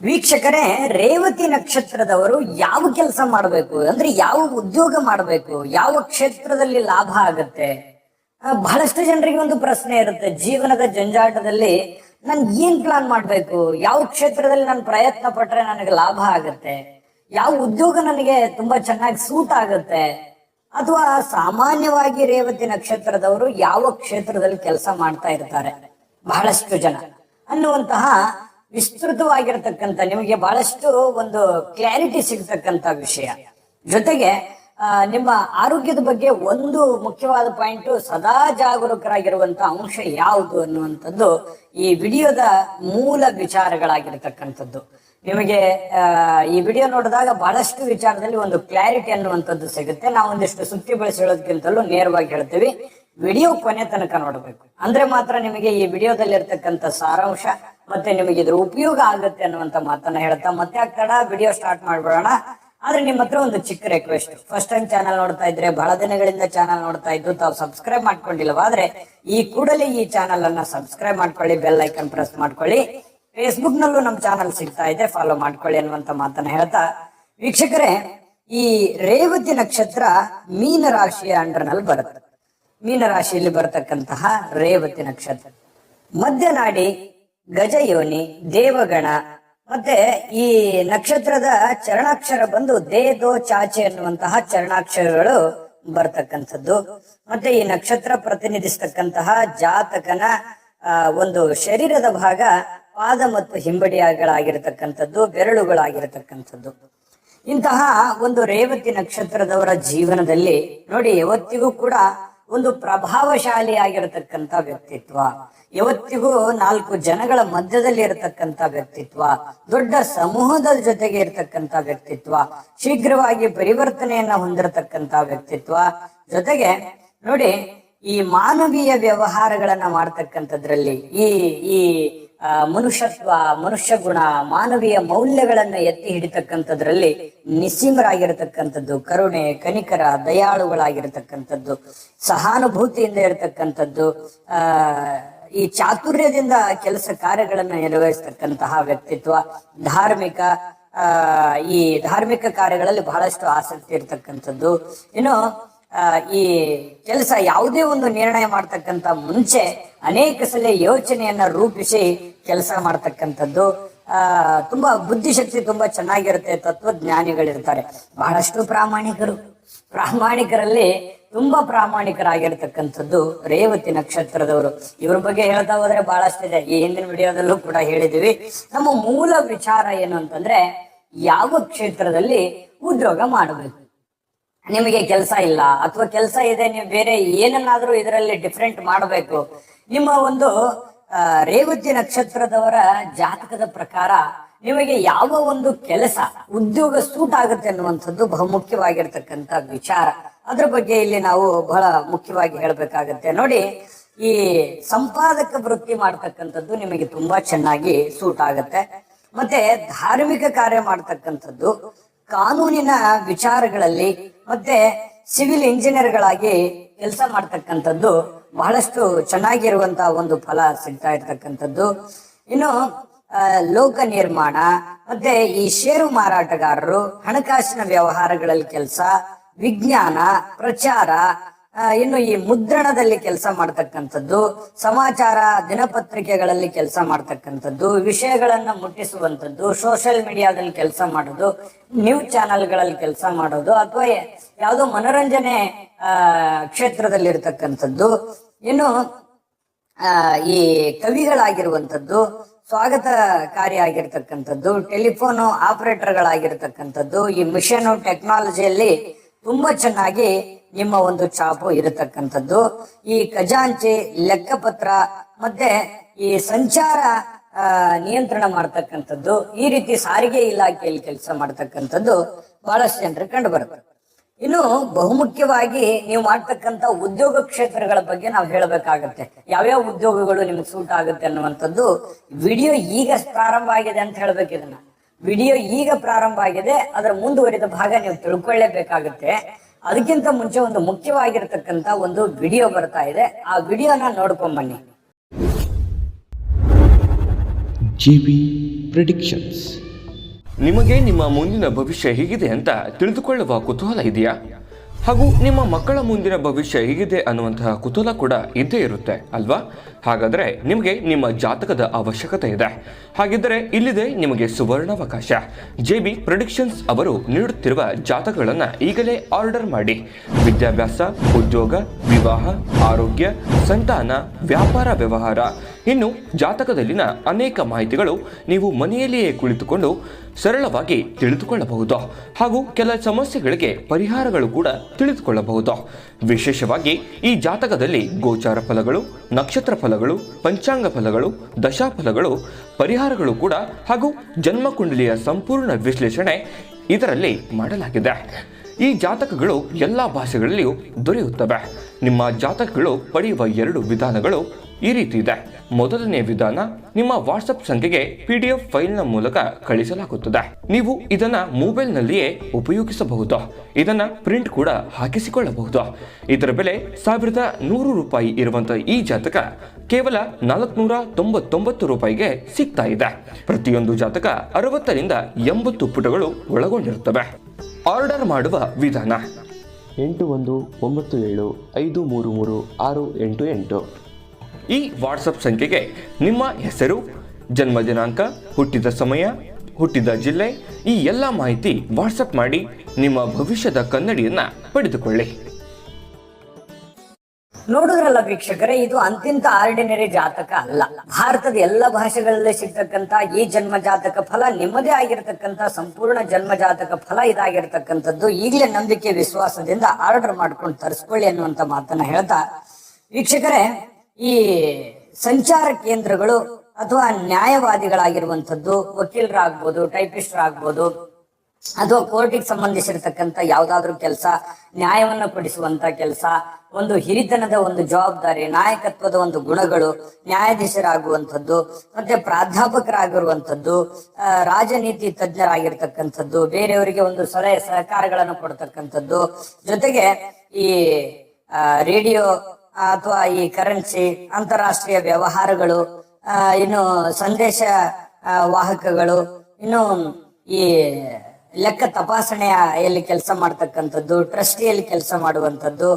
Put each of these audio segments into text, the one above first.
ವೀಕ್ಷಕರೇ, ರೇವತಿ ನಕ್ಷತ್ರದವರು ಯಾವ ಕೆಲಸ ಮಾಡಬೇಕು ಅಂದ್ರೆ ಯಾವ ಉದ್ಯೋಗ ಮಾಡಬೇಕು, ಯಾವ ಕ್ಷೇತ್ರದಲ್ಲಿ ಲಾಭ ಆಗುತ್ತೆ? ಬಹಳಷ್ಟು ಜನರಿಗೆ ಒಂದು ಪ್ರಶ್ನೆ ಇರುತ್ತೆ. ಜೀವನದ ಜಂಜಾಟದಲ್ಲಿ ನಾನು ಏನ್ ಪ್ಲಾನ್ ಮಾಡ್ಬೇಕು, ಯಾವ ಕ್ಷೇತ್ರದಲ್ಲಿ ನಾನು ಪ್ರಯತ್ನ ಪಟ್ರೆ ನನಗೆ ಲಾಭ ಆಗುತ್ತೆ, ಯಾವ ಉದ್ಯೋಗ ನನಗೆ ತುಂಬಾ ಚೆನ್ನಾಗಿ ಸೂಟ್ ಆಗುತ್ತೆ, ಅಥವಾ ಸಾಮಾನ್ಯವಾಗಿ ರೇವತಿ ನಕ್ಷತ್ರದವರು ಯಾವ ಕ್ಷೇತ್ರದಲ್ಲಿ ಕೆಲಸ ಮಾಡ್ತಾ ಇರ್ತಾರೆ ಬಹಳಷ್ಟು ಜನ ಅನ್ನುವಂತಹ ವಿಸ್ತೃತವಾಗಿರ್ತಕ್ಕಂಥ ನಿಮಗೆ ಬಹಳಷ್ಟು ಒಂದು ಕ್ಲಾರಿಟಿ ಸಿಗ್ತಕ್ಕಂಥ ವಿಷಯ. ಜೊತೆಗೆ ನಿಮ್ಮ ಆರೋಗ್ಯದ ಬಗ್ಗೆ ಒಂದು ಮುಖ್ಯವಾದ ಪಾಯಿಂಟ್, ಸದಾ ಜಾಗರೂಕರಾಗಿರುವಂತ ಅಂಶ ಯಾವುದು ಅನ್ನುವಂಥದ್ದು ಈ ವಿಡಿಯೋದ ಮೂಲ ವಿಚಾರಗಳಾಗಿರ್ತಕ್ಕಂಥದ್ದು. ನಿಮಗೆ ಈ ವಿಡಿಯೋ ನೋಡಿದಾಗ ಬಹಳಷ್ಟು ವಿಚಾರದಲ್ಲಿ ಒಂದು ಕ್ಲಾರಿಟಿ ಅನ್ನುವಂಥದ್ದು ಸಿಗುತ್ತೆ. ನಾವು ಒಂದಿಷ್ಟು ಸುತ್ತಿ ಬಳಸಿ ಹೇಳೋದಕ್ಕಿಂತಲೂ ನೇರವಾಗಿ ಹೇಳ್ತೀವಿ. ವಿಡಿಯೋ ಕೊನೆ ತನಕ ನೋಡಬೇಕು, ಅಂದ್ರೆ ಮಾತ್ರ ನಿಮಗೆ ಈ ವಿಡಿಯೋದಲ್ಲಿ ಇರ್ತಕ್ಕಂಥ ಸಾರಾಂಶ ಮತ್ತೆ ನಿಮಗೆ ಇದ್ರ ಉಪಯೋಗ ಆಗುತ್ತೆ ಅನ್ನುವಂತ ಮಾತನ್ನ ಹೇಳ್ತಾ ಮತ್ತೆ ಆಗ್ತಾಡ ವಿಡಿಯೋ ಸ್ಟಾರ್ಟ್ ಮಾಡ್ಬಿಡೋಣ. ಆದ್ರೆ ನಿಮ್ಮ ಹತ್ರ ಒಂದು ಚಿಕ್ಕ ರಿಕ್ವೆಸ್ಟ್, ಫಸ್ಟ್ ಟೈಮ್ ಚಾನಲ್ ನೋಡ್ತಾ ಇದ್ರೆ, ಬಹಳ ದಿನಗಳಿಂದ ಚಾನಲ್ ನೋಡ್ತಾ ಇದ್ದು ತಾವು ಸಬ್ಸ್ಕ್ರೈಬ್ ಮಾಡ್ಕೊಂಡಿಲ್ಲವಾದ್ರೆ ಈ ಕೂಡಲೇ ಈ ಚಾನಲ್ ಅನ್ನ ಸಬ್ಸ್ಕ್ರೈಬ್ ಮಾಡ್ಕೊಳ್ಳಿ, ಬೆಲ್ ಐಕನ್ ಪ್ರೆಸ್ ಮಾಡ್ಕೊಳ್ಳಿ. ಫೇಸ್ಬುಕ್ ನಲ್ಲೂ ನಮ್ಮ ಚಾನಲ್ ಸಿಗ್ತಾ ಇದೆ, ಫಾಲೋ ಮಾಡ್ಕೊಳ್ಳಿ ಅನ್ನುವಂತ ಮಾತನ್ನ ಹೇಳ್ತಾ, ವೀಕ್ಷಕರೇ, ಈ ರೇವತಿ ನಕ್ಷತ್ರ ಮೀನ ರಾಶಿಯ ಅಂಡರ್ನಲ್ಲಿ ಬರುತ್ತೆ. ಮೀನ ರಾಶಿಯಲ್ಲಿ ಬರತಕ್ಕಂತಹ ರೇವತಿ ನಕ್ಷತ್ರ ಮಧ್ಯನಾಡಿ, ಗಜಯೋನಿ, ದೇವಗಣ, ಮತ್ತೆ ಈ ನಕ್ಷತ್ರದ ಚರಣಾಕ್ಷರ ಬಂದು ದೇ ದೋ ಚಾಚೆ ಅನ್ನುವಂತಹ ಚರಣಾಕ್ಷರಗಳು ಬರ್ತಕ್ಕಂಥದ್ದು. ಮತ್ತೆ ಈ ನಕ್ಷತ್ರ ಪ್ರತಿನಿಧಿಸ್ತಕ್ಕಂತಹ ಜಾತಕನ ಒಂದು ಶರೀರದ ಭಾಗ ಪಾದ ಮತ್ತು ಹಿಂಬಡಿಗಳಾಗಿರ್ತಕ್ಕಂಥದ್ದು, ಬೆರಳುಗಳಾಗಿರ್ತಕ್ಕಂಥದ್ದು. ಇಂತಹ ಒಂದು ರೇವತಿ ನಕ್ಷತ್ರದವರ ಜೀವನದಲ್ಲಿ ನೋಡಿ, ಯಾವತ್ತಿಗೂ ಕೂಡ ಒಂದು ಪ್ರಭಾವಶಾಲಿ ಆಗಿರತಕ್ಕಂಥ ವ್ಯಕ್ತಿತ್ವ, ಯಾವತ್ತಿಗೂ 4 ಜನಗಳ ಮಧ್ಯದಲ್ಲಿ ಇರತಕ್ಕಂಥ ವ್ಯಕ್ತಿತ್ವ, ದೊಡ್ಡ ಸಮೂಹದ ಜೊತೆಗೆ ಇರತಕ್ಕಂಥ ವ್ಯಕ್ತಿತ್ವ, ಶೀಘ್ರವಾಗಿ ಪರಿವರ್ತನೆಯನ್ನ ಹೊಂದಿರತಕ್ಕಂಥ ವ್ಯಕ್ತಿತ್ವ. ಜೊತೆಗೆ ನೋಡಿ, ಈ ಮಾನವೀಯ ವ್ಯವಹಾರಗಳನ್ನ ಮಾಡ್ತಕ್ಕಂಥದ್ರಲ್ಲಿ ಈ ಈ ಮನುಷ್ಯತ್ವ, ಮನುಷ್ಯ ಗುಣ, ಮಾನವೀಯ ಮೌಲ್ಯಗಳನ್ನ ಎತ್ತಿ ಹಿಡಿತಕ್ಕಂಥದ್ರಲ್ಲಿ ನಿಸ್ಸೀಮರಾಗಿರತಕ್ಕಂಥದ್ದು, ಕರುಣೆ, ಕನಿಕರ, ದಯಾಳುಗಳಾಗಿರತಕ್ಕಂಥದ್ದು, ಸಹಾನುಭೂತಿಯಿಂದ ಇರತಕ್ಕಂಥದ್ದು, ಈ ಚಾತುರ್ಯದಿಂದ ಕೆಲಸ ಕಾರ್ಯಗಳನ್ನ ನಿರ್ವಹಿಸ್ತಕ್ಕಂತಹ ವ್ಯಕ್ತಿತ್ವ, ಧಾರ್ಮಿಕ, ಈ ಧಾರ್ಮಿಕ ಕಾರ್ಯಗಳಲ್ಲಿ ಬಹಳಷ್ಟು ಆಸಕ್ತಿ ಇರತಕ್ಕಂಥದ್ದು. ಇನ್ನು ಈ ಕೆಲಸ ಯಾವುದೇ ಒಂದು ನಿರ್ಣಯ ಮಾಡ್ತಕ್ಕಂಥ ಮುಂಚೆ ಅನೇಕ ಸಲ ಯೋಚನೆಯನ್ನ ರೂಪಿಸಿ ಕೆಲಸ ಮಾಡ್ತಕ್ಕಂಥದ್ದು. ತುಂಬಾ ಬುದ್ಧಿಶಕ್ತಿ ತುಂಬಾ ಚೆನ್ನಾಗಿರುತ್ತೆ. ತತ್ವಜ್ಞಾನಿಗಳಿರ್ತಾರೆ, ಬಹಳಷ್ಟು ಪ್ರಾಮಾಣಿಕರಲ್ಲಿ ತುಂಬಾ ಪ್ರಾಮಾಣಿಕರಾಗಿರ್ತಕ್ಕಂಥದ್ದು ರೇವತಿ ನಕ್ಷತ್ರದವರು. ಇವ್ರ ಬಗ್ಗೆ ಹೇಳ್ತಾ ಹೋದ್ರೆ ಬಹಳಷ್ಟಿದೆ, ಈ ಹಿಂದಿನ ವಿಡಿಯೋದಲ್ಲೂ ಕೂಡ ಹೇಳಿದೀವಿ. ನಮ್ಮ ಮೂಲ ವಿಚಾರ ಏನು ಅಂತಂದ್ರೆ, ಯಾವ ಕ್ಷೇತ್ರದಲ್ಲಿ ಉದ್ಯೋಗ ಮಾಡಬೇಕು. ನಿಮಗೆ ಕೆಲಸ ಇಲ್ಲ ಅಥವಾ ಕೆಲಸ ಇದೆ, ನೀವು ಬೇರೆ ಏನನ್ನಾದ್ರೂ ಇದರಲ್ಲಿ ಡಿಫ್ರೆಂಟ್ ಮಾಡಬೇಕು. ನಿಮ್ಮ ಒಂದು ರೇವತಿ ನಕ್ಷತ್ರದವರ ಜಾತಕದ ಪ್ರಕಾರ ನಿಮಗೆ ಯಾವ ಒಂದು ಕೆಲಸ, ಉದ್ಯೋಗ ಸೂಟ್ ಆಗುತ್ತೆ ಅನ್ನುವಂಥದ್ದು ಬಹುಮುಖ್ಯವಾಗಿರ್ತಕ್ಕಂಥ ವಿಚಾರ. ಅದ್ರ ಬಗ್ಗೆ ಇಲ್ಲಿ ನಾವು ಬಹಳ ಮುಖ್ಯವಾಗಿ ಹೇಳ್ಬೇಕಾಗತ್ತೆ. ನೋಡಿ, ಈ ಸಂಪಾದಕ ವೃತ್ತಿ ಮಾಡ್ತಕ್ಕಂಥದ್ದು ನಿಮಗೆ ತುಂಬಾ ಚೆನ್ನಾಗಿ ಸೂಟ್ ಆಗುತ್ತೆ. ಮತ್ತೆ ಧಾರ್ಮಿಕ ಕಾರ್ಯ ಮಾಡ್ತಕ್ಕಂಥದ್ದು, ಕಾನೂನಿನ ವಿಚಾರಗಳಲ್ಲಿ ಮತ್ತೆ ಸಿವಿಲ್ ಇಂಜಿನಿಯರ್ಗಳಾಗಿ ಕೆಲಸ ಮಾಡ್ತಕ್ಕಂಥದ್ದು ಬಹಳಷ್ಟು ಚೆನ್ನಾಗಿರುವಂತಹ ಒಂದು ಫಲ ಸಿಗ್ತಾ ಇರ್ತಕ್ಕಂಥದ್ದು. ಇನ್ನು ಲೋಕ ನಿರ್ಮಾಣ, ಮತ್ತೆ ಈ ಷೇರು ಮಾರಾಟಗಾರರು, ಹಣಕಾಸಿನ ವ್ಯವಹಾರಗಳಲ್ಲಿ ಕೆಲಸ, ವಿಜ್ಞಾನ, ಪ್ರಚಾರ, ಇನ್ನು ಈ ಮುದ್ರಣದಲ್ಲಿ ಕೆಲಸ ಮಾಡ್ತಕ್ಕಂಥದ್ದು, ಸಮಾಚಾರ ದಿನಪತ್ರಿಕೆಗಳಲ್ಲಿ ಕೆಲಸ ಮಾಡ್ತಕ್ಕಂಥದ್ದು, ವಿಷಯಗಳನ್ನ ಮುಟ್ಟಿಸುವಂಥದ್ದು, ಸೋಷಿಯಲ್ ಮೀಡಿಯಾದಲ್ಲಿ ಕೆಲಸ ಮಾಡೋದು, ನ್ಯೂಸ್ ಚಾನೆಲ್ಗಳಲ್ಲಿ ಕೆಲಸ ಮಾಡೋದು, ಅಥವಾ ಯಾವುದೋ ಮನೋರಂಜನೆ ಕ್ಷೇತ್ರದಲ್ಲಿ ಇರ್ತಕ್ಕಂಥದ್ದು. ಇನ್ನು ಈ ಕವಿಗಳಾಗಿರುವಂಥದ್ದು, ಸ್ವಾಗತಕಾರಿ ಆಗಿರ್ತಕ್ಕಂಥದ್ದು, ಟೆಲಿಫೋನು ಆಪರೇಟರ್ಗಳಾಗಿರ್ತಕ್ಕಂಥದ್ದು, ಈ ಮಿಷನ್ ಟೆಕ್ನಾಲಜಿಯಲ್ಲಿ ತುಂಬಾ ಚೆನ್ನಾಗಿ ನಿಮ್ಮ ಒಂದು ಛಾಪು ಇರತಕ್ಕಂಥದ್ದು, ಈ ಖಜಾಂಚಿ, ಲೆಕ್ಕಪತ್ರ, ಮತ್ತೆ ಈ ಸಂಚಾರ ನಿಯಂತ್ರಣ ಮಾಡ್ತಕ್ಕಂಥದ್ದು, ಈ ರೀತಿ ಸಾರಿಗೆ ಇಲಾಖೆಯಲ್ಲಿ ಕೆಲಸ ಮಾಡ್ತಕ್ಕಂಥದ್ದು ಬಹಳಷ್ಟು ಜನರಿಗೆ ಕಂಡು ಬರುತ್ತೆ. ಇನ್ನು ಬಹುಮುಖ್ಯವಾಗಿ ನೀವು ಮಾಡ್ತಕ್ಕಂಥ ಉದ್ಯೋಗ ಕ್ಷೇತ್ರಗಳ ಬಗ್ಗೆ ನಾವು ಹೇಳಬೇಕಾಗತ್ತೆ. ಯಾವ್ಯಾವ ಉದ್ಯೋಗಗಳು ನಿಮ್ಗೆ ಸೂಟ್ ಆಗುತ್ತೆ ಅನ್ನುವಂಥದ್ದು ವಿಡಿಯೋ ಈಗ ಪ್ರಾರಂಭ ಆಗಿದೆ ಅಂತ ಹೇಳ್ಬೇಕು. ಇದನ್ನ ವಿಡಿಯೋ ಈಗ ಪ್ರಾರಂಭ ಆಗಿದೆ, ಅದರ ಮುಂದುವರಿದ ಭಾಗ ನೀವು ತಿಳ್ಕೊಳ್ಳೇಬೇಕಾಗುತ್ತೆ. ಅದಕ್ಕಿಂತ ಮುಂಚೆ ಒಂದು ಮುಖ್ಯವಾಗಿರ್ತಕ್ಕಂಥ ಒಂದು ವಿಡಿಯೋ ಬರ್ತಾ ಇದೆ, ಆ ವಿಡಿಯೋನ ನೋಡ್ಕೊಂಡ್ ಬನ್ನಿ. GB Predictions. ನಿಮಗೆ ನಿಮ್ಮ ಮುಂದಿನ ಭವಿಷ್ಯ ಹೇಗಿದೆ ಅಂತ ತಿಳಿದುಕೊಳ್ಳುವ ಕುತೂಹಲ ಇದೆಯಾ? ಹಾಗೂ ನಿಮ್ಮ ಮಕ್ಕಳ ಮುಂದಿನ ಭವಿಷ್ಯ ಹೇಗಿದೆ ಅನ್ನುವಂತಹ ಕುತೂಹಲ ಕೂಡ ಇದ್ದೇ ಇರುತ್ತೆ ಅಲ್ವಾ? ಹಾಗಾದರೆ ನಿಮಗೆ ನಿಮ್ಮ ಜಾತಕದ ಅವಶ್ಯಕತೆ ಇದೆ. ಹಾಗಿದ್ದರೆ ಇಲ್ಲಿದೆ ನಿಮಗೆ ಸುವರ್ಣಾವಕಾಶ. JB ಪ್ರೆಡಿಕ್ಷನ್ಸ್ ಅವರು ನೀಡುತ್ತಿರುವ ಜಾತಕಗಳನ್ನು ಈಗಲೇ ಆರ್ಡರ್ ಮಾಡಿ. ವಿದ್ಯಾಭ್ಯಾಸ, ಉದ್ಯೋಗ, ವಿವಾಹ, ಆರೋಗ್ಯ, ಸಂತಾನ, ವ್ಯಾಪಾರ ವ್ಯವಹಾರ, ಇನ್ನು ಜಾತಕದಲ್ಲಿನ ಅನೇಕ ಮಾಹಿತಿಗಳು ನೀವು ಮನೆಯಲ್ಲಿಯೇ ಕುಳಿತುಕೊಂಡು ಸರಳವಾಗಿ ತಿಳಿದುಕೊಳ್ಳಬಹುದು. ಹಾಗೂ ಕೆಲ ಸಮಸ್ಯೆಗಳಿಗೆ ಪರಿಹಾರಗಳು ಕೂಡ ತಿಳಿದುಕೊಳ್ಳಬಹುದು. ವಿಶೇಷವಾಗಿ ಈ ಜಾತಕದಲ್ಲಿ ಗೋಚಾರ ಫಲಗಳು, ನಕ್ಷತ್ರ ಫಲಗಳು, ಪಂಚಾಂಗ ಫಲಗಳು, ದಶಾಫಲಗಳು, ಪರಿಹಾರಗಳು ಕೂಡ ಹಾಗೂ ಜನ್ಮಕುಂಡಲಿಯ ಸಂಪೂರ್ಣ ವಿಶ್ಲೇಷಣೆ ಇದರಲ್ಲಿ ಮಾಡಲಾಗಿದೆ. ಈ ಜಾತಕಗಳು ಎಲ್ಲ ಭಾಷೆಗಳಲ್ಲಿಯೂ ದೊರೆಯುತ್ತವೆ. ನಿಮ್ಮ ಜಾತಕಗಳು ಪಡೆಯುವ 2 ವಿಧಾನಗಳು ಈ ರೀತಿ ಇದೆ. ಮೊದಲನೇ ವಿಧಾನ, ನಿಮ್ಮ ವಾಟ್ಸಪ್ ಸಂಖ್ಯೆಗೆ PDF ಫೈಲ್ನ ಮೂಲಕ ಕಳಿಸಲಾಗುತ್ತದೆ. ನೀವು ಇದನ್ನ ಮೊಬೈಲ್ನಲ್ಲಿಯೇ ಉಪಯೋಗಿಸಬಹುದು. ಇದನ್ನ ಪ್ರಿಂಟ್ ಕೂಡ ಹಾಕಿಸಿಕೊಳ್ಳಬಹುದು. ಇದರ ಬೆಲೆ 1100 ರೂಪಾಯಿ ಇರುವಂತಹ ಈ ಜಾತಕ ಕೇವಲ 499 ರೂಪಾಯಿಗೆ ಸಿಗ್ತಾ ಇದೆ. ಪ್ರತಿಯೊಂದು ಜಾತಕ 60 ರಿಂದ 80 ಪುಟಗಳು ಒಳಗೊಂಡಿರುತ್ತವೆ. ಆರ್ಡರ್ ಮಾಡುವ ವಿಧಾನ 8197533688. ಈ ವಾಟ್ಸಪ್ ಸಂಖ್ಯೆಗೆ ನಿಮ್ಮ ಹೆಸರು, ಜನ್ಮ ದಿನಾಂಕ, ಹುಟ್ಟಿದ ಸಮಯ, ಹುಟ್ಟಿದ ಜಿಲ್ಲೆ, ಈ ಎಲ್ಲ ಮಾಹಿತಿ ವಾಟ್ಸಪ್ ಮಾಡಿ ನಿಮ್ಮ ಭವಿಷ್ಯದ ಕನ್ನಡಿಯನ್ನ ಪಡೆದುಕೊಳ್ಳಿ. ನೋಡಿದ್ರಲ್ಲ ವೀಕ್ಷಕರೇ, ಇದು ಅಂತಿಂತ ಆರ್ಡಿನರಿ ಜಾತಕ ಅಲ್ಲ. ಭಾರತದ ಎಲ್ಲ ಭಾಷೆಗಳಲ್ಲಿ ಸಿಗ್ತಕ್ಕಂತ ಈ ಜನ್ಮ ಜಾತಕ ಫಲ ನಿಮ್ಮದೇ ಆಗಿರತಕ್ಕಂತ ಸಂಪೂರ್ಣ ಜನ್ಮ ಜಾತಕ ಫಲ ಇದಾಗಿರ್ತಕ್ಕಂಥದ್ದು. ಈಗಲೇ ನಂಬಿಕೆ ವಿಶ್ವಾಸದಿಂದ ಆರ್ಡರ್ ಮಾಡ್ಕೊಂಡು ತರಿಸ್ಕೊಳ್ಳಿ ಅನ್ನುವಂತ ಮಾತನ್ನ ಹೇಳ್ತಾ, ವೀಕ್ಷಕರೇ, ಈ ಸಂಚಾರ ಕೇಂದ್ರಗಳು ಅಥವಾ ನ್ಯಾಯವಾದಿಗಳಾಗಿರುವಂಥದ್ದು, ವಕೀಲರಾಗ್ಬೋದು, ಟೈಪಿಸ್ಟರಾಗ್ಬೋದು, ಅಥವಾ ಕೋರ್ಟಿಗೆ ಸಂಬಂಧಿಸಿರ್ತಕ್ಕಂಥ ಯಾವ್ದಾದ್ರು ಕೆಲಸ, ನ್ಯಾಯವನ್ನ ಕೊಡಿಸುವಂತ ಕೆಲಸ, ಒಂದು ಹಿರಿತನದ ಒಂದು ಜವಾಬ್ದಾರಿ, ನಾಯಕತ್ವದ ಒಂದು ಗುಣಗಳು, ನ್ಯಾಯಾಧೀಶರಾಗುವಂಥದ್ದು, ಮತ್ತೆ ಪ್ರಾಧ್ಯಾಪಕರಾಗಿರುವಂಥದ್ದು, ರಾಜನೀತಿ ತಜ್ಞರಾಗಿರ್ತಕ್ಕಂಥದ್ದು, ಬೇರೆಯವರಿಗೆ ಒಂದು ಸಲಹೆ ಸಹಕಾರಗಳನ್ನು ಕೊಡ್ತಕ್ಕಂಥದ್ದು, ಜೊತೆಗೆ ಈ ರೇಡಿಯೋ ಅಥವಾ ಈ ಕರೆನ್ಸಿ, ಅಂತಾರಾಷ್ಟ್ರೀಯ ವ್ಯವಹಾರಗಳು, ಇನ್ನು ಸಂದೇಶ ವಾಹಕಗಳು, ಇನ್ನು ಈ ಲೆಕ್ಕ ತಪಾಸಣೆಯಲ್ಲಿ ಕೆಲಸ ಮಾಡ್ತಕ್ಕಂಥದ್ದು, ಟ್ರಸ್ಟಿಯಲ್ಲಿ ಕೆಲಸ ಮಾಡುವಂಥದ್ದು,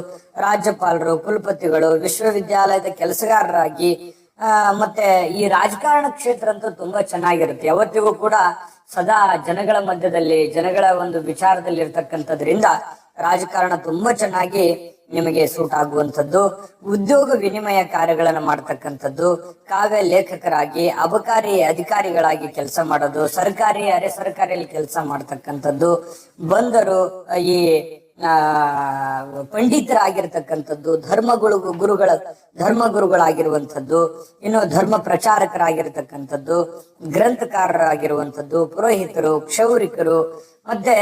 ರಾಜ್ಯಪಾಲರು, ಕುಲಪತಿಗಳು, ವಿಶ್ವವಿದ್ಯಾಲಯದ ಕೆಲಸಗಾರರಾಗಿ, ಮತ್ತೆ ಈ ರಾಜಕಾರಣ ಕ್ಷೇತ್ರ ಅಂತೂ ತುಂಬಾ ಚೆನ್ನಾಗಿರುತ್ತೆ. ಯಾವತ್ತಿಗೂ ಕೂಡ ಸದಾ ಜನಗಳ ಮಧ್ಯದಲ್ಲಿ, ಜನಗಳ ಒಂದು ವಿಚಾರದಲ್ಲಿ ಇರ್ತಕ್ಕಂಥದ್ರಿಂದ ರಾಜಕಾರಣ ತುಂಬಾ ಚೆನ್ನಾಗಿ ನಿಮಗೆ ಸೂಟ್ ಆಗುವಂಥದ್ದು. ಉದ್ಯೋಗ ವಿನಿಮಯ ಕಾರ್ಯಗಳನ್ನು ಮಾಡ್ತಕ್ಕಂಥದ್ದು, ಕಾವ್ಯ ಲೇಖಕರಾಗಿ, ಅಬಕಾರಿ ಅಧಿಕಾರಿಗಳಾಗಿ ಕೆಲಸ ಮಾಡೋದು, ಸರ್ಕಾರಿ ಅರೆ ಸರ್ಕಾರಿಯಲ್ಲಿ ಕೆಲಸ ಮಾಡ್ತಕ್ಕಂಥದ್ದು, ಬಂದರು ಈ ಪಂಡಿತರಾಗಿರ್ತಕ್ಕಂಥದ್ದು, ಧರ್ಮಗುರುಗಳಾಗಿರುವಂಥದ್ದು, ಇನ್ನು ಧರ್ಮ ಪ್ರಚಾರಕರಾಗಿರ್ತಕ್ಕಂಥದ್ದು, ಗ್ರಂಥಕಾರರಾಗಿರುವಂಥದ್ದು, ಪುರೋಹಿತರು, ಕ್ಷೌರಿಕರು, ಮತ್ತೆ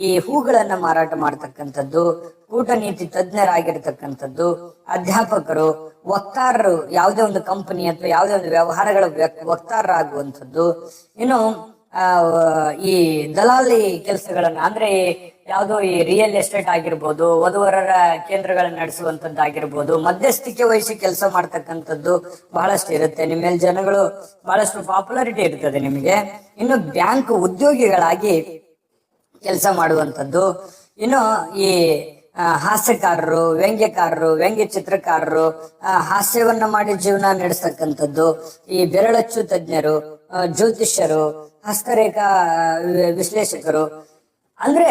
ಈ ಹೂಗಳನ್ನ ಮಾರಾಟ ಮಾಡ್ತಕ್ಕಂಥದ್ದು, ಕೂಟನೀತಿ ತಜ್ಞರಾಗಿರ್ತಕ್ಕಂಥದ್ದು, ಅಧ್ಯಾಪಕರು, ವಕ್ತಾರರು, ಯಾವುದೇ ಒಂದು ಕಂಪನಿ ಅಥವಾ ಯಾವುದೇ ಒಂದು ವ್ಯವಹಾರಗಳ ವಕ್ತಾರರಾಗುವಂಥದ್ದು, ಇನ್ನು ಈ ದಲಾಲಿ ಕೆಲಸಗಳನ್ನ, ಅಂದ್ರೆ ಯಾವುದೋ ಈ ರಿಯಲ್ ಎಸ್ಟೇಟ್ ಆಗಿರ್ಬೋದು, ವಧುವರರ ಕೇಂದ್ರಗಳನ್ನ ನಡೆಸುವಂತದ್ದಾಗಿರ್ಬೋದು, ಮಧ್ಯಸ್ಥಿಕೆ ವಹಿಸಿ ಕೆಲಸ ಮಾಡ್ತಕ್ಕಂಥದ್ದು ಬಹಳಷ್ಟು ಇರುತ್ತೆ. ನಿಮ್ಮೇಲೆ ಜನಗಳು ಬಹಳಷ್ಟು ಪಾಪ್ಯುಲಾರಿಟಿ ಇರ್ತದೆ ನಿಮಗೆ. ಇನ್ನು ಬ್ಯಾಂಕ್ ಉದ್ಯೋಗಿಗಳಾಗಿ ಕೆಲಸ ಮಾಡುವಂಥದ್ದು, ಇನ್ನು ಈ ಹಾಸ್ಯಕಾರರು, ವ್ಯಂಗ್ಯಕಾರರು, ವ್ಯಂಗ್ಯ ಚಿತ್ರಕಾರರು, ಹಾಸ್ಯವನ್ನ ಮಾಡಿ ಜೀವನ ನಡೆಸ್ತಕ್ಕಂಥದ್ದು, ಈ ಬೆರಳಚ್ಚು ತಜ್ಞರು, ಜ್ಯೋತಿಷ್ಯರು, ಹಸ್ತರೇಖಾ ವಿಶ್ಲೇಷಕರು. ಅಂದ್ರೆ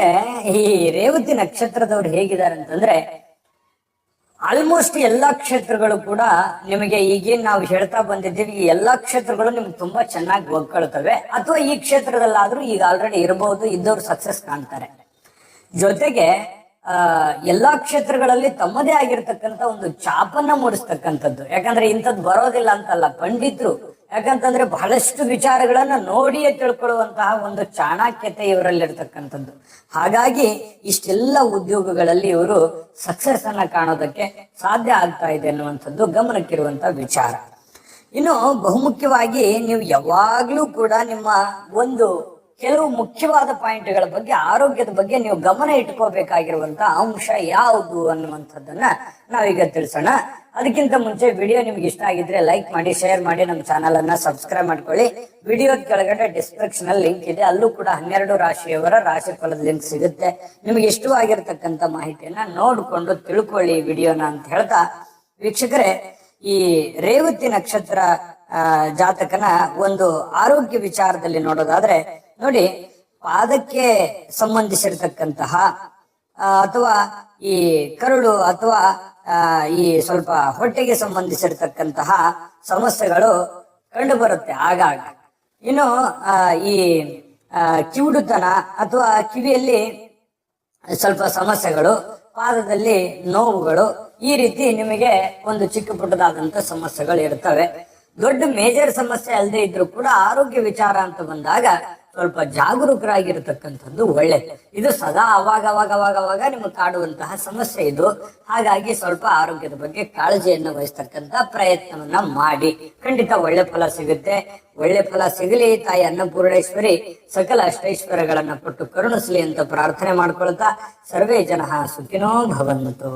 ಈ ರೇವತಿ ನಕ್ಷತ್ರದವ್ರು ಹೇಗಿದ್ದಾರೆ ಅಂತಂದ್ರೆ, ಆಲ್ಮೋಸ್ಟ್ ಎಲ್ಲಾ ಕ್ಷೇತ್ರಗಳು ಕೂಡ ನಿಮಗೆ ಈಗೇನ್ ನಾವು ಹೇಳ್ತಾ ಬಂದಿದ್ದೀವಿ, ಈ ಎಲ್ಲಾ ಕ್ಷೇತ್ರಗಳು ನಿಮ್ಗೆ ತುಂಬಾ ಚೆನ್ನಾಗಿ ಒಗ್ಕೊಳ್ತವೆ. ಅಥವಾ ಈ ಕ್ಷೇತ್ರದಲ್ಲಾದ್ರೂ ಈಗ ಆಲ್ರೆಡಿ ಇರಬಹುದು, ಇದ್ದವ್ರು ಸಕ್ಸಸ್ ಕಾಣ್ತಾರೆ. ಜೊತೆಗೆ ಎಲ್ಲಾ ಕ್ಷೇತ್ರಗಳಲ್ಲಿ ತಮ್ಮದೇ ಆಗಿರ್ತಕ್ಕಂಥ ಒಂದು ಛಾಪನ್ನ ಮೂಡಿಸ್ತಕ್ಕಂಥದ್ದು. ಯಾಕಂದ್ರೆ ಇಂಥದ್ದು ಬರೋದಿಲ್ಲ ಅಂತಲ್ಲ, ಪಂಡಿತರು. ಯಾಕಂತಂದ್ರೆ ಬಹಳಷ್ಟು ವಿಚಾರಗಳನ್ನ ನೋಡಿಯೇ ತಿಳ್ಕೊಳ್ಳುವಂತಹ ಒಂದು ಚಾಣಾಕ್ಯತೆ ಇವರಲ್ಲಿರ್ತಕ್ಕಂಥದ್ದು. ಹಾಗಾಗಿ ಇಷ್ಟೆಲ್ಲ ಉದ್ಯೋಗಗಳಲ್ಲಿ ಇವರು ಸಕ್ಸಸ್ ಅನ್ನ ಕಾಣೋದಕ್ಕೆ ಸಾಧ್ಯ ಆಗ್ತಾ ಇದೆ ಅನ್ನುವಂಥದ್ದು ಗಮನಕ್ಕಿರುವಂತಹ ವಿಚಾರ. ಇನ್ನು ಬಹುಮುಖ್ಯವಾಗಿ ನೀವು ಯಾವಾಗ್ಲೂ ಕೂಡ ನಿಮ್ಮ ಒಂದು ಕೆಲವು ಮುಖ್ಯವಾದ ಪಾಯಿಂಟ್ಗಳ ಬಗ್ಗೆ, ಆರೋಗ್ಯದ ಬಗ್ಗೆ ನೀವು ಗಮನ ಇಟ್ಕೋಬೇಕಾಗಿರುವಂತ ಅಂಶ ಯಾವುದು ಅನ್ನುವಂಥದ್ದನ್ನ ನಾವೀಗ ತಿಳಿಸೋಣ. ಅದಕ್ಕಿಂತ ಮುಂಚೆ ವಿಡಿಯೋ ನಿಮ್ಗೆ ಇಷ್ಟ ಆಗಿದ್ರೆ ಲೈಕ್ ಮಾಡಿ, ಶೇರ್ ಮಾಡಿ, ನಮ್ಮ ಚಾನಲ್ ಅನ್ನ ಸಬ್ಸ್ಕ್ರೈಬ್ ಮಾಡ್ಕೊಳ್ಳಿ. ವಿಡಿಯೋದ ಕೆಳಗಡೆ ಡಿಸ್ಕ್ರಿಪ್ಷನ್ ಅಲ್ಲಿ ಲಿಂಕ್ ಇದೆ, ಅಲ್ಲೂ ಕೂಡ 12 ರಾಶಿಯವರ ರಾಶಿಫಲದ ಲಿಂಕ್ ಸಿಗುತ್ತೆ. ನಿಮ್ಗೆ ಇಷ್ಟವಾಗಿರ್ತಕ್ಕಂಥ ಮಾಹಿತಿಯನ್ನ ನೋಡ್ಕೊಂಡು ತಿಳ್ಕೊಳ್ಳಿ ವಿಡಿಯೋನ ಅಂತ ಹೇಳ್ತಾ, ವೀಕ್ಷಕರೇ, ಈ ರೇವತಿ ನಕ್ಷತ್ರ ಜಾತಕನ ಒಂದು ಆರೋಗ್ಯ ವಿಚಾರದಲ್ಲಿ ನೋಡೋದಾದ್ರೆ ನೋಡಿ, ಪಾದಕ್ಕೆ ಸಂಬಂಧಿಸಿರ್ತಕ್ಕಂತಹ ಅಥವಾ ಈ ಕರುಳು ಅಥವಾ ಈ ಸ್ವಲ್ಪ ಹೊಟ್ಟೆಗೆ ಸಂಬಂಧಿಸಿರ್ತಕ್ಕಂತಹ ಸಮಸ್ಯೆಗಳು ಕಂಡು ಬರುತ್ತೆ ಆಗಾಗ. ಇನ್ನು ಈ ಕಿವುಡುತನ ಅಥವಾ ಕಿವಿಯಲ್ಲಿ ಸ್ವಲ್ಪ ಸಮಸ್ಯೆಗಳು, ಪಾದದಲ್ಲಿ ನೋವುಗಳು, ಈ ರೀತಿ ನಿಮಗೆ ಒಂದು ಚಿಕ್ಕ ಪುಟ್ಟದಾದಂತ ಸಮಸ್ಯೆಗಳು ಇರ್ತವೆ. ದೊಡ್ಡ ಮೇಜರ್ ಸಮಸ್ಯೆ ಅಲ್ಲದೆ ಇದ್ರೂ ಕೂಡ ಆರೋಗ್ಯ ವಿಚಾರ ಅಂತ ಬಂದಾಗ ಸ್ವಲ್ಪ ಜಾಗರೂಕರಾಗಿರ್ತಕ್ಕಂಥದ್ದು ಒಳ್ಳೆಯದು. ಇದು ಸದಾ ಅವಾಗ ನಿಮಗೆ ಕಾಡುವಂತಹ ಸಮಸ್ಯೆ ಇದು. ಹಾಗಾಗಿ ಸ್ವಲ್ಪ ಆರೋಗ್ಯದ ಬಗ್ಗೆ ಕಾಳಜಿಯನ್ನು ವಹಿಸ್ತಕ್ಕಂಥ ಪ್ರಯತ್ನವನ್ನ ಮಾಡಿ, ಖಂಡಿತ ಒಳ್ಳೆ ಫಲ ಸಿಗುತ್ತೆ. ಒಳ್ಳೆ ಫಲ ಸಿಗಲಿ, ತಾಯಿ ಅನ್ನಪೂರ್ಣೇಶ್ವರಿ ಸಕಲ ಅಷ್ಟೈಶ್ವರ್ಯಗಳನ್ನ ಕೊಟ್ಟು ಕರುಣಿಸಲಿ ಅಂತ ಪ್ರಾರ್ಥನೆ ಮಾಡ್ಕೊಳ್ತಾ, ಸರ್ವೇ ಜನಃ ಸುಖಿನೋ ಭವಂತು.